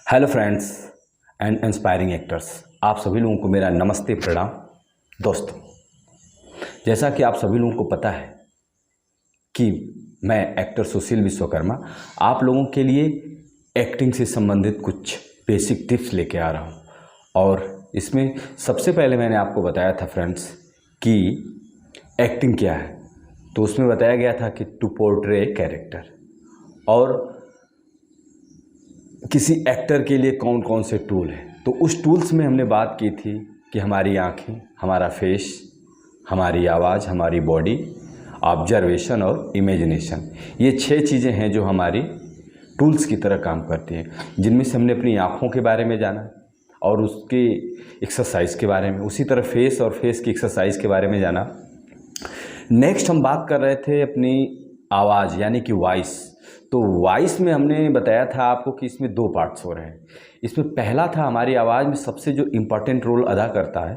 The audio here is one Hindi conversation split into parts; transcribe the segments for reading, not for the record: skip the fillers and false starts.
Hello friends and inspiring actors, आप सभी लोगों को मेरा नमस्ते प्रणाम। दोस्तों, जैसा कि आप सभी लोगों को पता है कि मैं एक्टर सुशील विश्वकर्मा आप लोगों के लिए एक्टिंग से संबंधित कुछ बेसिक टिप्स लेके आ रहा हूँ। और इसमें सबसे पहले मैंने आपको बताया था फ्रेंड्स कि एक्टिंग क्या है। तो उसमें बताया गया था कि टू पोर्ट्रे कैरेक्टर, और किसी एक्टर के लिए कौन कौन से टूल हैं। तो उस टूल्स में हमने बात की थी कि हमारी आँखें, हमारा फेस, हमारी आवाज़, हमारी बॉडी, ऑब्जर्वेशन और इमेजिनेशन, ये 6 चीज़ें हैं जो हमारी टूल्स की तरह काम करती हैं। जिनमें से हमने अपनी आँखों के बारे में जाना और उसके एक्सरसाइज के बारे में, उसी तरह फेस और फेस की एक्सरसाइज के बारे में जाना। नेक्स्ट हम बात कर रहे थे अपनी आवाज़ यानी कि वॉइस। तो वॉइस में हमने बताया था आपको कि इसमें 2 पार्ट्स हो रहे हैं। इसमें पहला था हमारी आवाज़ में सबसे जो इम्पोर्टेंट रोल अदा करता है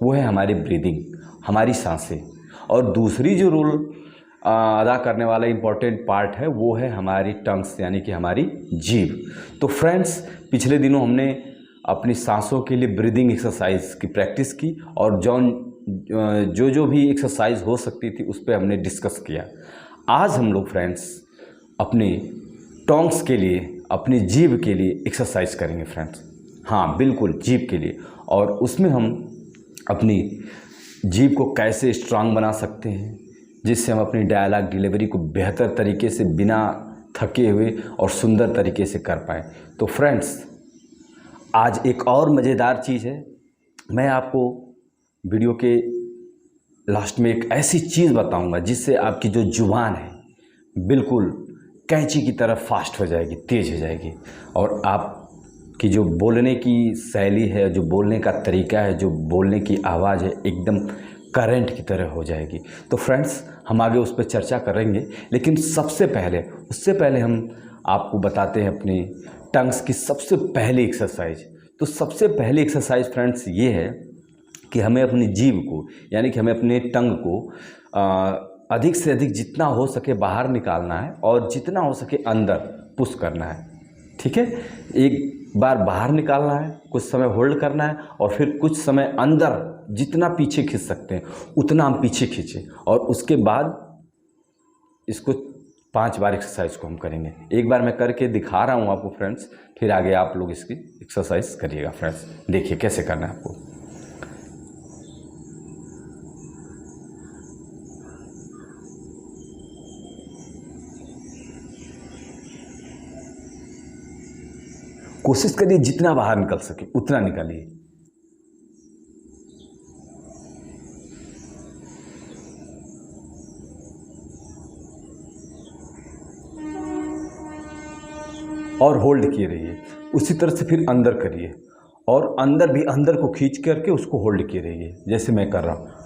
वो है हमारी ब्रीदिंग, हमारी सांसें। और दूसरी जो रोल अदा करने वाला इम्पोर्टेंट पार्ट है वो है हमारी टंग्स यानी कि हमारी जीभ। तो फ्रेंड्स, पिछले दिनों हमने अपनी सांसों के लिए ब्रीदिंग एक्सरसाइज की प्रैक्टिस की और जो भी एक्सरसाइज हो सकती थी उस पर हमने डिस्कस किया। आज हम लोग फ्रेंड्स अपनी टोंग्स के लिए, अपनी जीभ के लिए एक्सरसाइज करेंगे फ्रेंड्स। हाँ बिल्कुल, जीभ के लिए। और उसमें हम अपनी जीभ को कैसे स्ट्रांग बना सकते हैं जिससे हम अपनी डायलॉग डिलीवरी को बेहतर तरीके से, बिना थके हुए और सुंदर तरीके से कर पाएँ। तो फ्रेंड्स, आज एक और मज़ेदार चीज़ है। मैं आपको वीडियो के लास्ट में एक ऐसी चीज़ बताऊंगा जिससे आपकी जो जुबान है बिल्कुल कैंची की तरह फास्ट हो जाएगी, तेज़ हो जाएगी, और आपकी जो बोलने की शैली है, जो बोलने का तरीका है, जो बोलने की आवाज़ है, एकदम करंट की तरह हो जाएगी। तो फ्रेंड्स, हम आगे उस पर चर्चा करेंगे, लेकिन उससे पहले हम आपको बताते हैं अपनी टंग्स की सबसे पहली एक्सरसाइज। तो सबसे पहली एक्सरसाइज फ्रेंड्स ये है कि हमें अपनी जीभ को यानी कि हमें अपने टंग को अधिक से अधिक जितना हो सके बाहर निकालना है और जितना हो सके अंदर पुश करना है। ठीक है, एक बार बाहर निकालना है, कुछ समय होल्ड करना है और फिर कुछ समय अंदर जितना पीछे खींच सकते हैं उतना हम पीछे खींचें, और उसके बाद इसको 5 बार एक्सरसाइज को हम करेंगे। एक बार मैं करके दिखा रहा हूँ आपको फ्रेंड्स, फिर आगे आप लोग इसकी एक्सरसाइज करिएगा फ्रेंड्स। देखिए कैसे करना है आपको। कोशिश करिए जितना बाहर निकल सके उतना निकालिए। और होल्ड किए रहिए। उसी तरह से फिर अंदर करिए और अंदर भी, अंदर को खींच करके उसको होल्ड किए रहिए जैसे मैं कर रहा हूँ।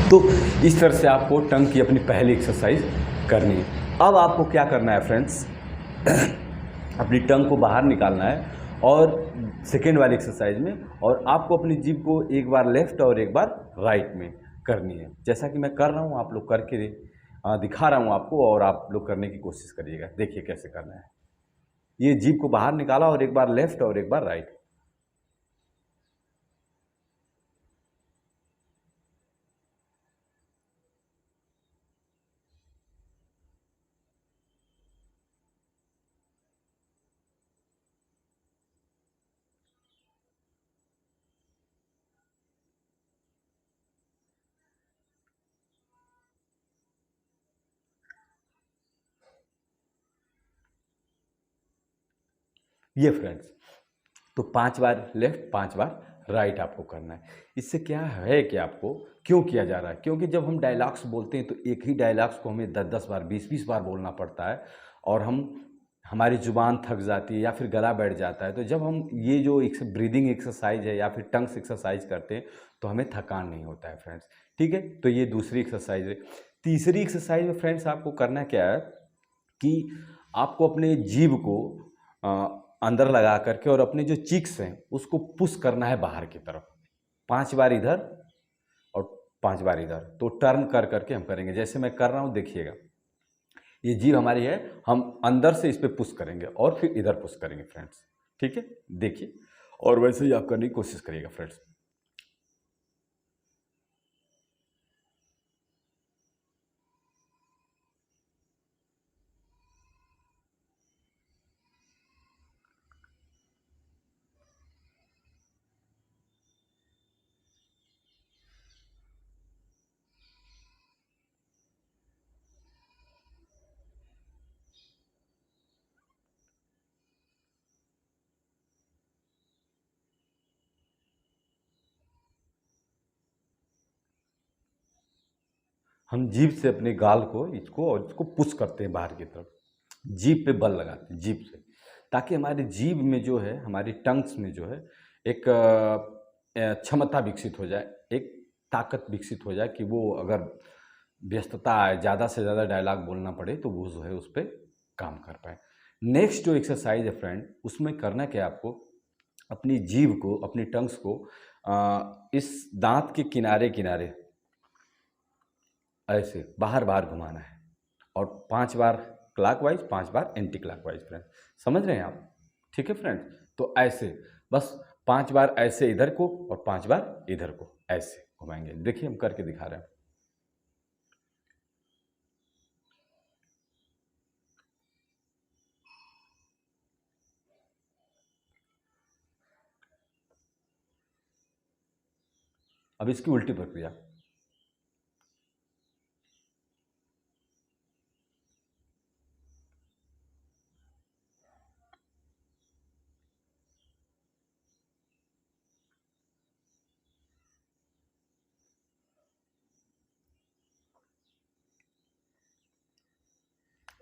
तो इस तरह से आपको टंग की अपनी पहली एक्सरसाइज करनी है। अब आपको क्या करना है फ्रेंड्स, अपनी टंग को बाहर निकालना है और सेकेंड वाली एक्सरसाइज में, और आपको अपनी जीभ को एक बार लेफ्ट और एक बार राइट में करनी है। जैसा कि मैं कर रहा हूँ आप लोग करके दिखा रहा हूँ आपको, और आप लोग करने की कोशिश करिएगा। देखिए कैसे करना है। ये जीभ को बाहर निकाला और एक बार लेफ्ट और एक बार राइट। ये फ्रेंड्स, तो 5 बार लेफ्ट, 5 बार राइट आपको करना है। इससे क्या है कि आपको क्यों किया जा रहा है, क्योंकि जब हम डायलॉग्स बोलते हैं तो एक ही डायलॉग्स को हमें 10-10 बार, 20-20 बार बोलना पड़ता है, और हम हमारी ज़ुबान थक जाती है या फिर गला बैठ जाता है, तो जब हम ये जो एक ब्रीदिंग एक्सरसाइज है या फिर टंग्स एक्सरसाइज करते हैं तो हमें थकान नहीं होता है फ्रेंड्स। ठीक है, तो ये दूसरी एक्सरसाइज है। तीसरी एक्सरसाइज में फ्रेंड्स आपको करना क्या है कि आपको अपने जीभ को अंदर लगा करके और अपने जो चीक्स हैं उसको पुश करना है बाहर की तरफ, 5 बार इधर और 5 बार इधर। तो टर्न कर करके हम करेंगे, जैसे मैं कर रहा हूँ देखिएगा। ये जीभ हमारी है, हम अंदर से इस पे पुश करेंगे और फिर इधर पुश करेंगे फ्रेंड्स। ठीक है, देखिए, और वैसे ही आप करने की कोशिश करिएगा फ्रेंड्स। हम जीभ से अपने गाल को इसको और इसको पुश करते हैं बाहर की तरफ, जीभ पे बल लगाते हैं जीभ से, ताकि हमारी जीभ में जो है, हमारी टंग्स में जो है एक क्षमता विकसित हो जाए, एक ताकत विकसित हो जाए कि वो अगर व्यस्तता आए, ज़्यादा से ज़्यादा डायलॉग बोलना पड़े तो वो जो है उस पर काम कर पाए। नेक्स्ट जो एक्सरसाइज है फ्रेंड, उसमें करना क्या है आपको, अपनी जीभ को, अपनी टंग्स को इस दांत के किनारे किनारे ऐसे बाहर बाहर घुमाना है, और 5 बार क्लॉकवाइज, 5 बार एंटी क्लॉकवाइज फ्रेंड। समझ रहे हैं आप? ठीक है फ्रेंड, तो ऐसे बस 5 बार ऐसे इधर को और 5 बार इधर को ऐसे घुमाएंगे। देखिए हम करके दिखा रहे हैं। अब इसकी उल्टी प्रक्रिया।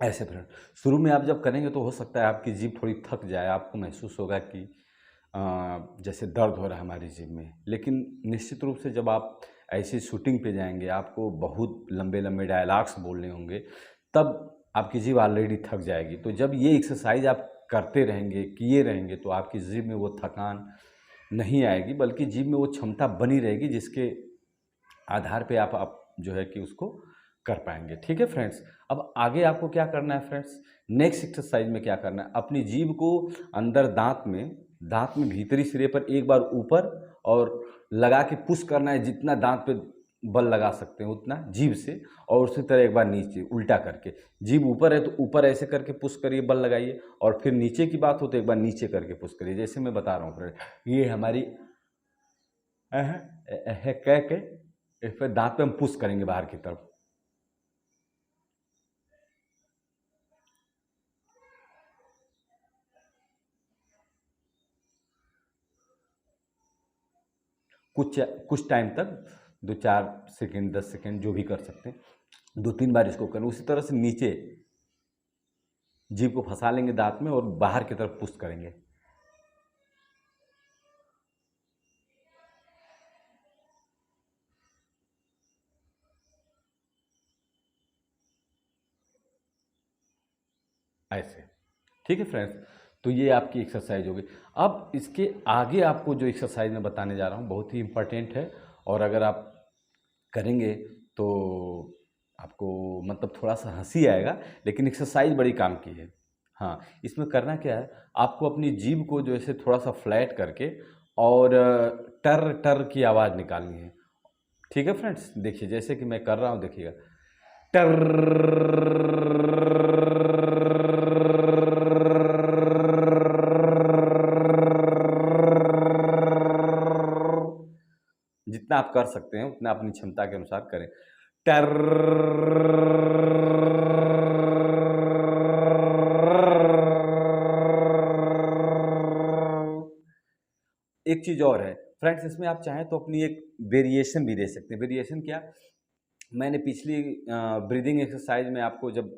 ऐसे फ्रेंड, शुरू में आप जब करेंगे तो हो सकता है आपकी जीभ थोड़ी थक जाए, आपको महसूस होगा कि जैसे दर्द हो रहा है हमारी जीभ में। लेकिन निश्चित रूप से जब आप ऐसी शूटिंग पे जाएंगे, आपको बहुत लंबे लंबे डायलॉग्स बोलने होंगे, तब आपकी जीभ ऑलरेडी थक जाएगी। तो जब ये एक्सरसाइज आप करते रहेंगे, किए रहेंगे, तो आपकी जीभ में वो थकान नहीं आएगी, बल्कि जीभ में वो क्षमता बनी रहेगी जिसके आधार पे आप जो है कि उसको कर पाएंगे। ठीक है फ्रेंड्स, अब आगे आपको क्या करना है फ्रेंड्स, नेक्स्ट एक्सरसाइज में क्या करना है, अपनी जीभ को अंदर दांत में भीतरी सिरे पर एक बार ऊपर और लगा के पुश करना है, जितना दांत पे बल लगा सकते हैं उतना जीभ से, और उसी तरह एक बार नीचे उल्टा करके, जीभ ऊपर है तो ऊपर ऐसे करके पुश करिए, बल लगाइए, और फिर नीचे की बात हो तो एक बार नीचे करके पुश करिए, जैसे मैं बता रहा हूँ फ्रेंड। ये हमारी है कह के इस पर दांत पे हम पुश करेंगे बाहर की तरफ। कुछ टाइम तक 2-4 सेकेंड, 10 सेकेंड जो भी कर सकते हैं, 2-3 बार इसको करें। उसी तरह से नीचे जीभ को फंसा लेंगे दांत में और बाहर की तरफ पुश करेंगे। ऐसे। ठीक है फ्रेंड्स, तो ये आपकी एक्सरसाइज होगी। अब इसके आगे आपको जो एक्सरसाइज मैं बताने जा रहा हूँ बहुत ही इम्पोर्टेंट है, और अगर आप करेंगे तो आपको मतलब थोड़ा सा हंसी आएगा, लेकिन एक्सरसाइज बड़ी काम की है। हाँ, इसमें करना क्या है, आपको अपनी जीभ को जो ऐसे थोड़ा सा फ्लैट करके और टर टर की आवाज़ निकालनी है। ठीक है फ्रेंड्स, देखिए जैसे कि मैं कर रहा हूँ, देखिएगा, टर। जितना आप कर सकते हैं उतना अपनी क्षमता के अनुसार करें। टर। एक चीज़ और है फ्रेंड्स, इसमें आप चाहें तो अपनी एक वेरिएशन भी दे सकते हैं। वेरिएशन क्या, मैंने पिछली ब्रीदिंग एक्सरसाइज में आपको जब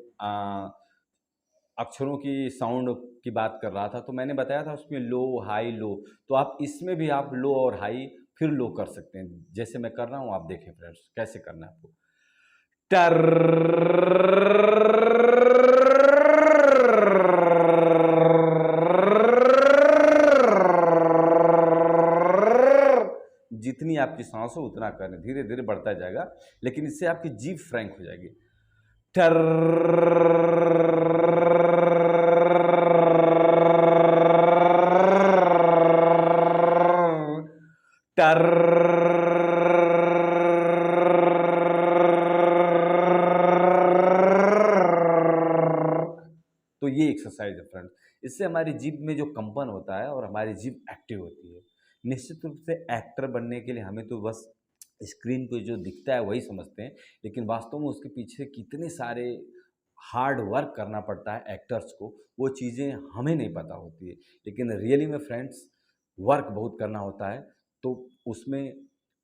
अक्षरों की साउंड की बात कर रहा था, तो मैंने बताया था उसमें लो हाई लो, तो आप इसमें भी आप लो और हाई फिर लो कर सकते हैं, जैसे मैं कर रहा हूँ। आप देखें फ्रेंड्स कैसे करना है आपको। टर जितनी आपकी सांस हो उतना करें, धीरे धीरे बढ़ता जाएगा, लेकिन इससे आपकी जीभ फ्रैंक हो जाएगी। टर टर तो ये एक्सरसाइज है फ्रेंड्स, इससे हमारी जीभ में जो कंपन होता है और हमारी जीभ एक्टिव होती है। निश्चित रूप से एक्टर बनने के लिए हमें तो बस स्क्रीन पे जो दिखता है वही समझते हैं, लेकिन वास्तव में उसके पीछे कितने सारे हार्ड वर्क करना पड़ता है एक्टर्स को, वो चीज़ें हमें नहीं पता होती है। लेकिन रियली में फ्रेंड्स वर्क बहुत करना होता है, तो उसमें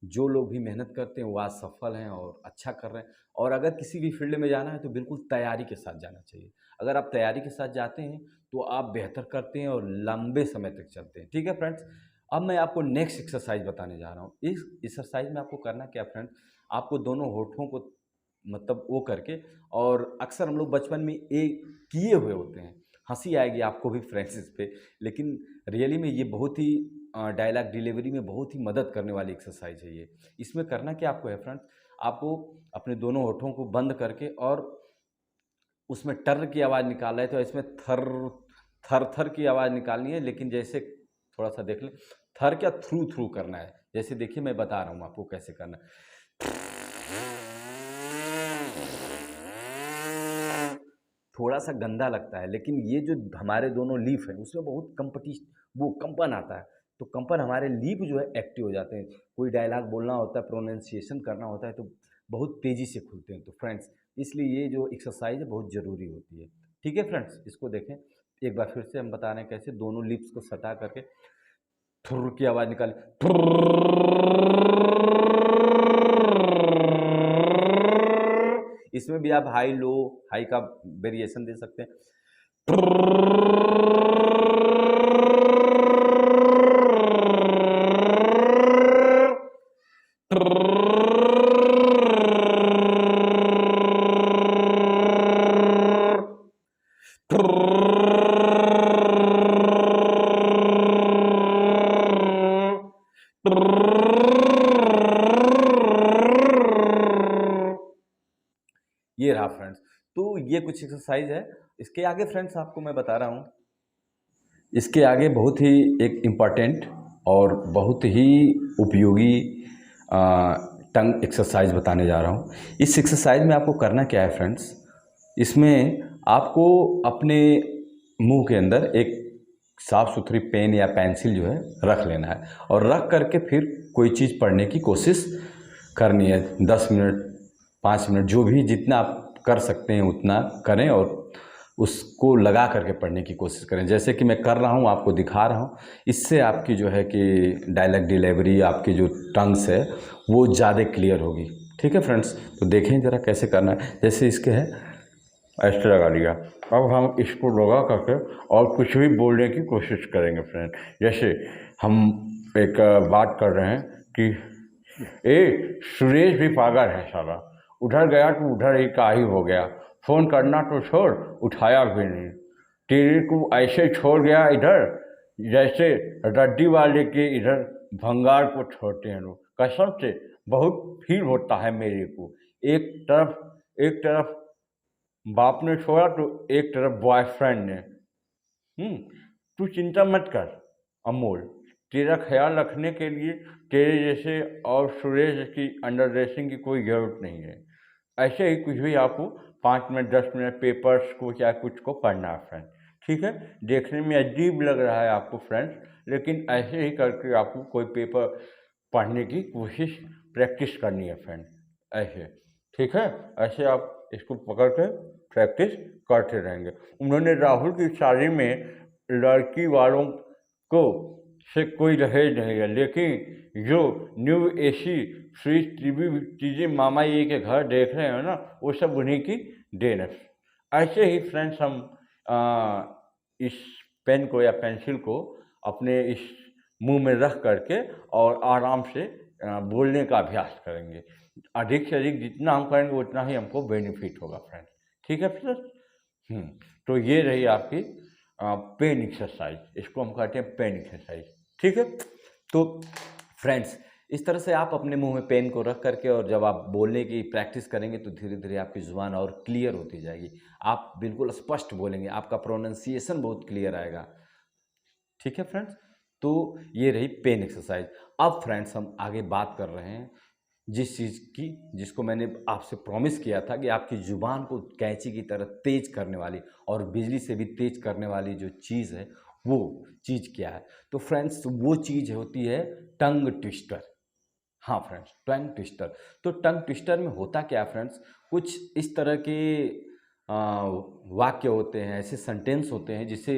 जो लोग भी मेहनत करते हैं वो आज सफल हैं और अच्छा कर रहे हैं। और अगर किसी भी फील्ड में जाना है तो बिल्कुल तैयारी के साथ जाना चाहिए। अगर आप तैयारी के साथ जाते हैं तो आप बेहतर करते हैं और लंबे समय तक चलते हैं। ठीक है फ्रेंड्स, अब मैं आपको नेक्स्ट एक्सरसाइज बताने जा रहा हूँ। इस एक्सरसाइज में आपको करना क्या फ्रेंड्स, आपको दोनों होठों को मतलब वो करके, और अक्सर हम लोग बचपन में ये किए हुए होते हैं, हंसी आएगी आपको भी फ्रेंड्स इस पे, लेकिन रियली में ये बहुत ही डायलॉग डिलीवरी में बहुत ही मदद करने वाली एक्सरसाइज है ये। इसमें करना क्या आपको है फ्रेंड्स, आपको अपने दोनों होठों को बंद करके और उसमें टर की आवाज़ निकाल रहे हैं, तो इसमें थर थर थर की आवाज़ निकालनी है, लेकिन जैसे थोड़ा सा देख लें, थर क्या थ्रू थ्रू करना है। जैसे देखिए मैं बता रहा हूँ आपको कैसे करना है। थोड़ा सा गंदा लगता है, लेकिन ये जो हमारे दोनों लीफ हैं उसमें बहुत वो कंपन आता है, तो कंपन हमारे लीफ जो है एक्टिव हो जाते हैं। कोई डायलॉग बोलना होता है, प्रोनाउंसिएशन करना होता है, तो बहुत तेज़ी से खुलते हैं। तो फ्रेंड्स इसलिए ये जो एक्सरसाइज है बहुत ज़रूरी होती है। ठीक है फ्रेंड्स, इसको देखें एक बार फिर से हम बता रहे हैं कैसे। दोनों लिप्स को सटा करके थुर की आवाज़ निकालें, इसमें भी आप हाई लो हाई का वेरिएशन दे सकते हैं। ये रहा फ्रेंड्स, तो ये कुछ एक्सरसाइज है। इसके आगे फ्रेंड्स आपको मैं बता रहा हूँ, इसके आगे बहुत ही एक इम्पॉर्टेंट और बहुत ही उपयोगी टंग एक्सरसाइज बताने जा रहा हूँ। इस एक्सरसाइज में आपको करना क्या है फ्रेंड्स, इसमें आपको अपने मुंह के अंदर एक साफ़ सुथरी पेन या पेंसिल जो है रख लेना है, और रख करके फिर कोई चीज़ पढ़ने की कोशिश करनी है। 10 मिनट 5 मिनट जो भी जितना आप कर सकते हैं उतना करें, और उसको लगा करके पढ़ने की कोशिश करें, जैसे कि मैं कर रहा हूँ आपको दिखा रहा हूँ। इससे आपकी जो है कि डायलॉग डिलीवरी, आपकी जो टंग्स है वो ज़्यादा क्लियर होगी। ठीक है फ्रेंड्स, तो देखें ज़रा कैसे करना है। जैसे इसके है ऐसे लगा लिया, अब हम इसको लगा करके और कुछ भी बोलने की कोशिश करेंगे फ्रेंड। जैसे हम एक बात कर रहे हैं कि ए सुरेश भी पागल है साला, उधर गया तो उधर ही का ही हो गया, फ़ोन करना तो छोड़ उठाया भी नहीं, तेरे को ऐसे छोड़ गया इधर जैसे रद्दी वाले के इधर भंगार को छोड़ते हैं लोग। कसम से बहुत फील होता है मेरे को। एक तरफ बाप ने छोड़ा तो एक तरफ बॉयफ्रेंड ने। तू चिंता मत कर अमोल, तेरा ख्याल रखने के लिए तेरे जैसे और सुरेश की अंडर ड्रेसिंग की कोई ज़रूरत नहीं है। ऐसे ही कुछ भी आपको 5 मिनट 10 मिनट पेपर्स को या कुछ को पढ़ना है फ्रेंड। ठीक है, देखने में अजीब लग रहा है आपको फ्रेंड्स, लेकिन ऐसे ही करके आपको कोई पेपर पढ़ने की कोशिश प्रैक्टिस करनी है फ्रेंड, ऐसे। ठीक है, ऐसे आप इसको पकड़ के प्रैक्टिस करते रहेंगे। उन्होंने राहुल की शादी में लड़की वालों को से कोई दहेज नहीं है, लेकिन जो न्यू एसी फ्रिज टीवी चीज़ें मामा ये के घर देख रहे हैं ना, वो सब उन्हीं की देन है। ऐसे ही फ्रेंड्स हम इस पेन को या पेंसिल को अपने इस मुंह में रख करके और आराम से बोलने का अभ्यास करेंगे। अधिक से अधिक जितना हम करेंगे उतना ही हमको बेनिफिट होगा फ्रेंड्स। ठीक है फ्रेंड्स। तो ये रही आपकी पेन एक्सरसाइज, इसको हम कहते हैं पेन एक्सरसाइज। ठीक है, तो फ्रेंड्स इस तरह से आप अपने मुंह में पेन को रख करके और जब आप बोलने की प्रैक्टिस करेंगे तो धीरे धीरे आपकी ज़ुबान और क्लियर होती जाएगी, आप बिल्कुल स्पष्ट बोलेंगे, आपका प्रोनाउंसिएशन बहुत क्लियर आएगा। ठीक है फ्रेंड्स, तो ये रही पेन एक्सरसाइज। अब फ्रेंड्स हम आगे बात कर रहे हैं जिस चीज़ की, जिसको मैंने आपसे प्रॉमिस किया था कि आपकी ज़ुबान को कैंची की तरह तेज करने वाली और बिजली से भी तेज करने वाली जो चीज़ है वो चीज़ क्या है। तो फ्रेंड्स वो चीज़ होती है टंग ट्विस्टर। हाँ फ्रेंड्स, टंग ट्विस्टर। तो टंग ट्विस्टर में होता क्या फ्रेंड्स, कुछ इस तरह के वाक्य होते हैं, ऐसे सेंटेंस होते हैं जिसे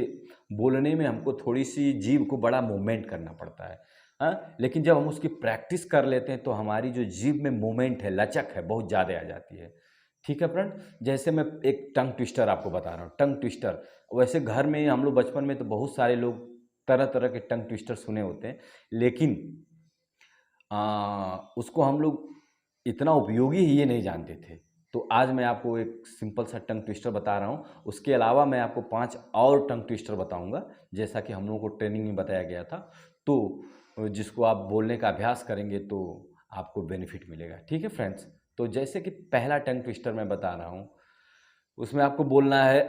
बोलने में हमको थोड़ी सी जीभ को बड़ा मूवमेंट करना पड़ता है। हाँ, लेकिन जब हम उसकी प्रैक्टिस कर लेते हैं तो हमारी जो जीभ में मूवमेंट है, लचक है, बहुत ज़्यादा आ जाती है। ठीक है फ्रेंड, जैसे मैं एक टंग ट्विस्टर आपको बता रहा हूँ। टंग ट्विस्टर, वैसे घर में हम लोग बचपन में तो बहुत सारे लोग तरह तरह के टंग ट्विस्टर सुने होते हैं, लेकिन उसको हम लोग इतना उपयोगी ही ये नहीं जानते थे। तो आज मैं आपको एक सिंपल सा टंग ट्विस्टर बता रहा हूँ। उसके अलावा मैं आपको 5 और टंग ट्विस्टर बताऊँगा, जैसा कि हम लोगों को ट्रेनिंग में बताया गया था। तो जिसको आप बोलने का अभ्यास करेंगे तो आपको बेनिफिट मिलेगा। ठीक है फ्रेंड्स, तो जैसे कि पहला टंग ट्विस्टर मैं बता रहा हूँ, उसमें आपको बोलना है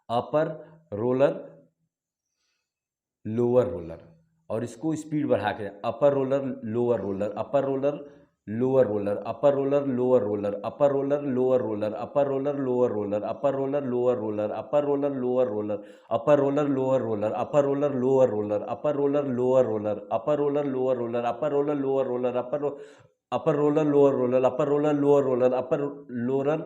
अपर रोलर, लोअर रोलर, और इसको स्पीड बढ़ा के upper roller, lower roller, upper roller, lower roller, upper roller, lower roller, upper roller, lower roller, upper roller, lower roller, upper roller, lower roller, upper roller, lower roller, upper roller, lower roller, upper roller, lower roller, upper roller, lower roller, upper roller, lower roller, upper roller, lower roller, upper roller, lower roller, upper roller, lower roller, upper lower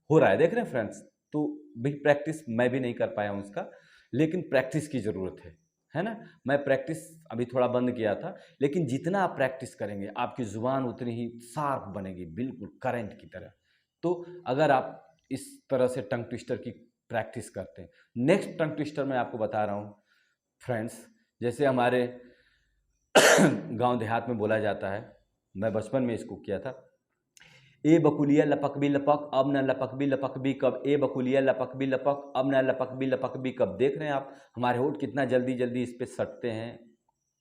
हो रहा है, देख रहे हैं फ्रेंड्स। तो भी प्रैक्टिस मैं भी नहीं कर पाया हूँ उसका, लेकिन प्रैक्टिस की ज़रूरत है ना। मैं प्रैक्टिस अभी थोड़ा बंद किया था, लेकिन जितना आप प्रैक्टिस करेंगे आपकी ज़ुबान उतनी ही शार्प बनेगी, बिल्कुल करंट की तरह। तो अगर आप इस तरह से टंग ट्विस्टर की प्रैक्टिस करते हैं, नेक्स्ट टंग ट्विस्टर मैं आपको बता रहा हूँ फ्रेंड्स, जैसे हमारे गांव देहात में बोला जाता है, मैं बचपन में इसको किया था, ए बकुलिया लपक भी लपक अब न लपक भी लपक भी कब, ए बकुलिया लपक भी लपक अब न लपक भी लपक भी कब। देख रहे हैं आप हमारे होठ कितना जल्दी जल्दी इस पे सटते हैं,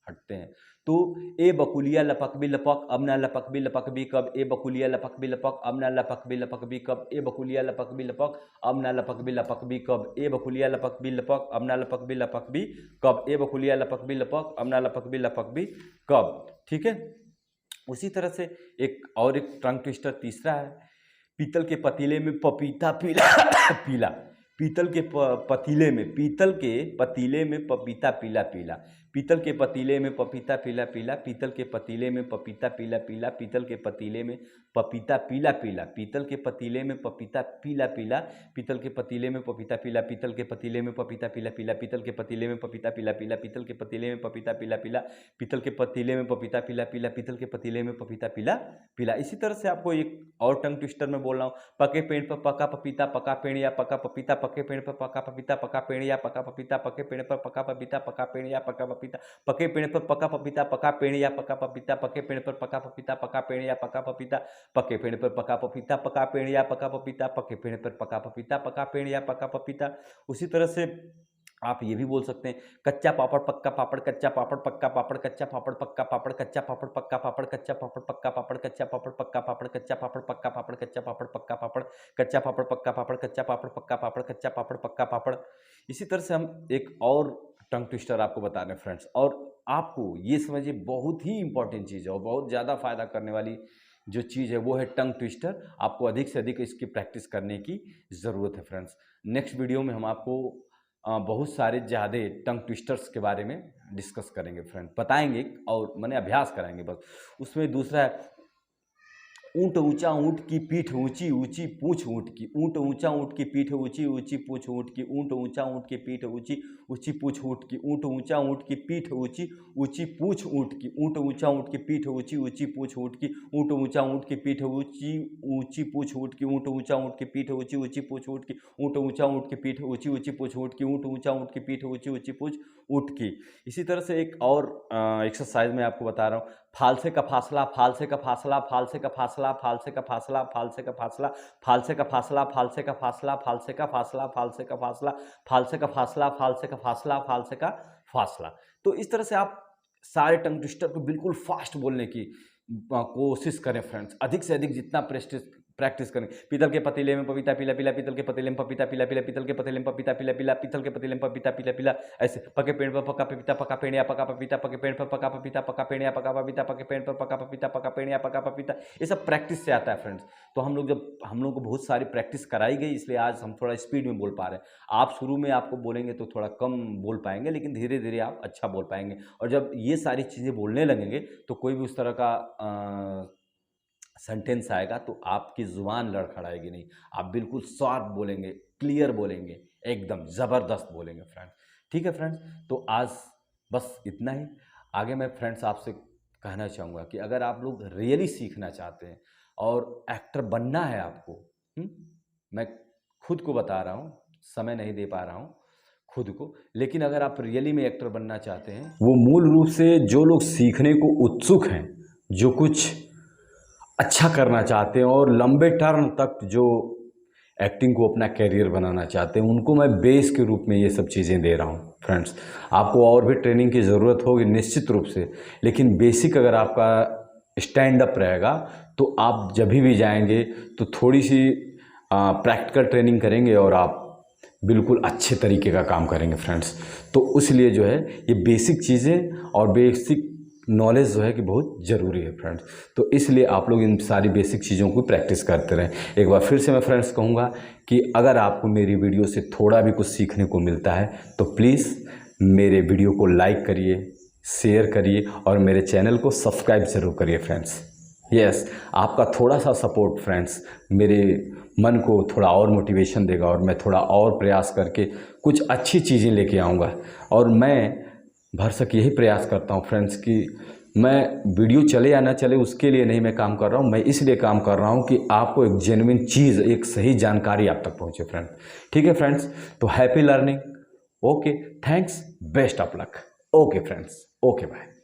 हटते हैं। तो ए बकुलिया लपक भी लपक अब न लपक भी लपक भी कब, ए बकुलिया लपक भी लपक अब न लपक भी लपक भी कब, ए बकुलिया लपक भी लपक अब न लपक भी लपक भी कब, ए बकुलिया लपक भी लपक अब न लपक भी लपक भी कब, ए बकुलिया लपक भी लपक अब न लपक भी लपक भी कब। ठीक है, उसी तरह से एक टंग ट्विस्टर तीसरा है, पीतल के पतीले में पपीता पीला पीला, पीतल के पतीले में, पीतल के पतीले में पपीता पीला पीला, पीतल के पतीले में पपीता पीला पीला, पीतल के पतीले में पपीता पीला पीला, पीतल के पतीले में पपीता पीला पीला, पीतल के पतीले में पपीता पीला पीला, पीतल के पतीले में पपीता पीला, पीतल के पतीले में पपीता पीला पीला, पीतल के पतीले में पपीता पीला पीला, पीतल के पतीले में पपीता पीला पीला, पीतल के पतीले में पपीता पीला पीला, पीतल के पतीले में पपीता पीला पीला। इसी तरह से आपको एक और टंग ट्विस्टर में बोल रहा हूँ, पके पेड़ पर पका पपीता पका पेड़ या पका पपीता, पके पेड़ पर पका पपीता पका पेड़ या पका पपीता, पके पेड़ पर पका पपीता पका पेड़ या पका पपीता, पके पेड़ पर पका पपीता पका पेड़ या पका पपीता, पके पेड़ पर पका पपीता पका पेड़ या पका पपीता, पके पेड़ पर पका पपीता पका पेड़ या पका पपीता, पके पेड़ पर पका पपीता पका पेड़ या पका पपीता। उसी तरह से आप ये भी बोल सकते हैं, कच्चा पापड़ पक्का पापड़, कच्चा पापड़ पक्का पापड़, कच्चा पापड़ पक्का पापड़, कच्चा पापड़ पक्का पापड़, कच्चा पापड़ पक्का पापड़, कच्चा पापड़ पक्का पापड़, कच्चा पापड़ पक्का पापड़, कच्चा पापड़ पक्का पापड़, कच्चा पापड़ पक्का पापड़, कच्चा पापड़ पक्का पापड़, कच्चा पापड़ पक्का पापड़। इसी तरह से हम एक और टंग ट्विस्टर आपको बता रहे हैं फ्रेंड्स, और आपको ये समझिए बहुत ही इंपॉर्टेंट चीज़ है और बहुत ज़्यादा फायदा करने वाली जो चीज़ है वो है टंग ट्विस्टर। आपको अधिक से अधिक इसकी प्रैक्टिस करने की ज़रूरत है फ्रेंड्स। नेक्स्ट वीडियो में हम आपको बहुत सारे ज़्यादा टंग ट्विस्टर्स के बारे में डिस्कस करेंगे फ्रेंड, बताएंगे और मैंने अभ्यास कराएंगे बस। उसमें दूसरा है ऊँट ऊँचा ऊँट की पीठ ऊँची ऊँची पूँछ ऊँट की, ऊँट ऊँचा ऊँट की पीठ ऊँची ऊँची पूँछ ऊँट की, ऊँट ऊँचा ऊँट की पीठ ऊँची ऊँची पूँछ ऊँट की, ऊँट ऊँचा ऊँट की पीठ ऊँची ऊँची पूँछ ऊँट की, ऊँट ऊँचा ऊँट की पीठ ऊँची ऊँची पूँछ ऊँट की, ऊँट ऊँचा ऊँट की पीठ ऊँची ऊँची पूँछ ऊँट की, ऊँट ऊँचा ऊँट की पीठ ऊँची ऊँची पूँछ ऊँट की, ऊँट ऊँचा ऊँट की पीठ ऊँची ऊँची पूँछ ऊँट की, ऊँट ऊँचा ऊँट की पीठ ऊँची ऊँची पूँछ ऊँट की। इसी तरह से एक और एक्सरसाइज मैं आपको बता रहा हूँ। फालसे का फासला, फालसे का फासला, फालसे का फासला, फालसे का फासला, फालसे का फासला, फालसे का फासला, फालसे का फासला, फालसे का फासला, फालसे का फासला, फालसे का फासला, फालसे का फासला, फालसे का फासला। तो इस तरह से आप सारे टंग ट्विस्टर को बिल्कुल फास्ट बोलने की कोशिश करें फ्रेंड्स। अधिक से अधिक जितना प्रैक्टिस करें। पीतल के पतीले में पपीता पीला पीला, पीतल के पतीले में पपीता पीला पीला, पीतल के पतीले में पपीता पीला पीला, पीतल के पतीले में पपीता पीला पीला। ऐसे पके पेड़ पर पका पपीता, पका पेड़ या पका पपीता, पके पेड़ पर पका पपीता, पका पेड़ या पका पपीता, पके पेड़ पर पका पपीता, पका पेड़ या पका पपीता। ये सब प्रैक्टिस से आता है फ्रेंड्स। तो हम लोग को बहुत सारी प्रैक्टिस कराई गई, इसलिए आज हम थोड़ा स्पीड में बोल पा रहे हैं। आप शुरू में आपको बोलेंगे तो थोड़ा कम बोल पाएंगे, लेकिन धीरे धीरे आप अच्छा बोल पाएंगे। और जब ये सारी चीज़ें बोलने लगेंगे तो कोई भी उस तरह का सेंटेंस आएगा तो आपकी ज़ुबान लड़खड़ाएगी नहीं। आप बिल्कुल शार्प बोलेंगे, क्लियर बोलेंगे, एकदम ज़बरदस्त बोलेंगे फ्रेंड्स। ठीक है फ्रेंड्स, तो आज बस इतना ही। आगे मैं फ्रेंड्स आपसे कहना चाहूँगा कि अगर आप लोग रियली सीखना चाहते हैं और एक्टर बनना है आपको, मैं खुद को बता रहा हूँ, समय नहीं दे पा रहा हूँ खुद को, लेकिन अगर आप रियली में एक्टर बनना चाहते हैं, वो मूल रूप से जो लोग सीखने को उत्सुक हैं, जो कुछ अच्छा करना चाहते हैं और लंबे टर्म तक जो एक्टिंग को अपना कैरियर बनाना चाहते हैं, उनको मैं बेस के रूप में ये सब चीज़ें दे रहा हूँ फ्रेंड्स। आपको और भी ट्रेनिंग की ज़रूरत होगी निश्चित रूप से, लेकिन बेसिक अगर आपका स्टैंड अप रहेगा तो आप जब भी जाएंगे तो थोड़ी सी प्रैक्टिकल ट्रेनिंग करेंगे और आप बिल्कुल अच्छे तरीके का काम करेंगे फ्रेंड्स। तो इसलिए जो है ये बेसिक चीज़ें और बेसिक नॉलेज जो है कि बहुत ज़रूरी है फ्रेंड्स। तो इसलिए आप लोग इन सारी बेसिक चीज़ों को प्रैक्टिस करते रहें। एक बार फिर से मैं फ्रेंड्स कहूँगा कि अगर आपको मेरी वीडियो से थोड़ा भी कुछ सीखने को मिलता है तो प्लीज़ मेरे वीडियो को लाइक करिए, शेयर करिए और मेरे चैनल को सब्सक्राइब ज़रूर करिए फ्रेंड्स। यस, आपका थोड़ा सा सपोर्ट फ्रेंड्स मेरे मन को थोड़ा और मोटिवेशन देगा और मैं थोड़ा और प्रयास करके कुछ अच्छी चीज़ें लेके आऊँगा। और मैं भरसक यही प्रयास करता हूँ फ्रेंड्स कि मैं वीडियो चले या ना चले उसके लिए नहीं मैं काम कर रहा हूँ, मैं इसलिए काम कर रहा हूँ कि आपको एक जेन्युइन चीज़, एक सही जानकारी आप तक पहुँचे फ्रेंड। ठीक है फ्रेंड्स, तो happy learning. Okay, thanks, best of luck. Okay friends, okay bye.